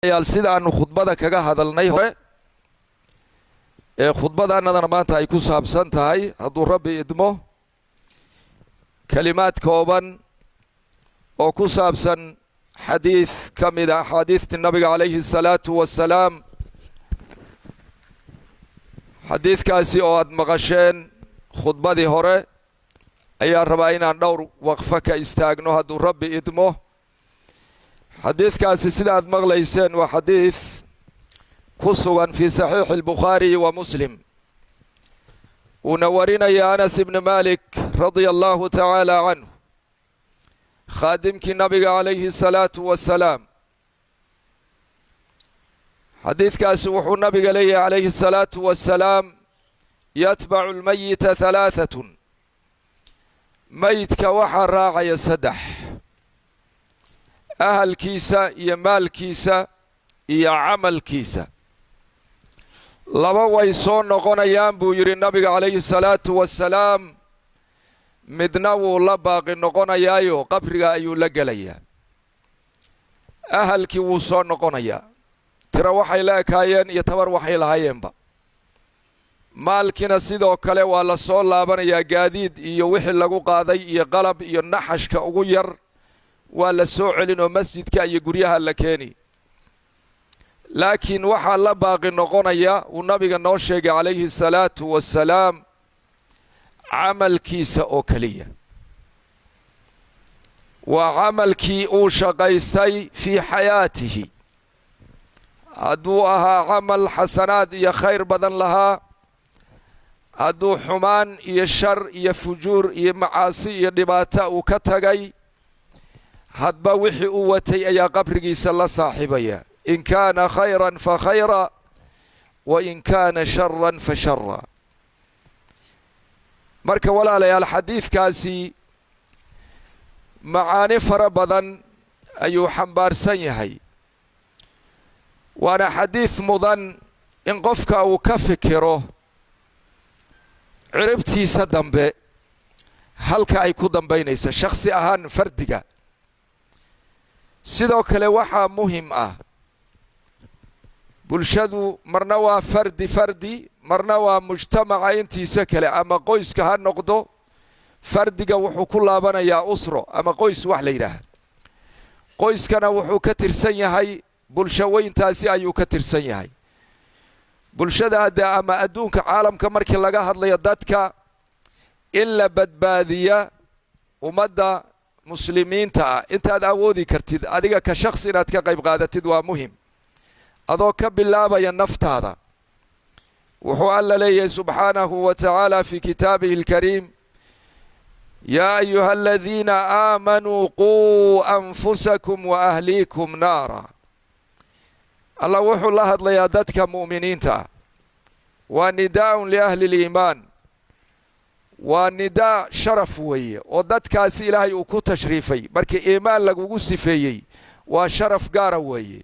sida aanu khudbada kaga hadalnay hore khudbadaanadana maanta ay ku saabsan tahay hadduu rabbi idmo kalimaad kooban oo ku saabsan xadiid ka mid ah axaadiidtii nabiga calayhi salaatu wassalaam xadiidkaasi oo aad maqasheen khudbadii hore ayaan rabaa inaan dhowr waqfo ka istaagno hadduu rabbi idmo xadiidkaasi sidaad maqlayseen waa xadiid ku sugan fii saxiixi albukhaariyi wa muslim uuna warinaya anas ibni malik radia allahu tacaala canhu khaadimkii nabiga calayhi salaatu wassalaam xadiidkaasi wuxuu nabiga leeyahay calayhi salaatu wassalaam yatbacu almayita halaahatun mayidka waxaa raacaya saddex ahalkiisa iyo maalkiisa iyo camalkiisa laba way soo noqonayaan buu yidhi nabiga calayhi salaatu wassalaam midna wuu la baaqi noqonayaayo qabriga ayuu la gelayaa ahalkii wuu soo noqonayaa tiro waxay la ekaayeen iyo tabar waxay lahaayeenba maalkiina sidoo kale waa la soo laabanayaa gaadiid iyo wixii lagu qaaday iyo qalab iyo naxashka ugu yar waa la soo celin oo masjidka iyo guryaha la keeni laakiin waxaa la baaqi noqonaya uu nabiga noo sheegay calayhi salaatu wassalaam camalkiisa oo keliya waa camalkii uu shaqaystay fii xayaatihi hadduu ahaa camal xasanaad iyo khayr badan lahaa hadduu xumaan iyo shar iyo fujuur iyo macaasi iyo dhibaata uu ka tagay hadba wixii uu watay ayaa qabrigiisa la saaxiibaya in kaana khayran fa khayra wa in kaana sharan fa shara marka walaalayaal xadiidkaasi macaani fara badan ayuu xambaarsan yahay waana xadiid mudan in qofka uu ka fikiro ciribtiisa dambe halka ay ku dambaynaysa shakhsi ahaan fardiga sidoo kale waxaa muhim ah bulshadu marna waa fardi marna waa mujtamaca intiisa kale ama qoyska ha noqdo fardiga wuxuu ku laabanayaa usro ama qoys wax la yidhaaha qoyskana wuxuu ka tirsan yahay bulsho weyntaasi ayuu ka tirsan yahay bulshada hadde ama adduunka caalamka markii laga hadlayo dadka in la badbaadiya ummadda muslimiinta ah intaad awoodi kartid adiga ka shakhsi inaad ka qayb qaadatid waa muhim adoo ka bilaabaya naftaada wuxuu alla leeyahay subxaanahu wa tacaala fii kitaabihi alkariim yaa ayuha aladiina aamanuu quu anfusakum wa ahliikum naara allah wuxuu la hadlayaa dadka mu'miniinta ah waa nidaa'un liahli liimaan waa nidaa sharaf weeye oo dadkaasi ilaahay uu ku tashriifay markii iimaan lagugu sifeeyey waa sharaf gaara weeye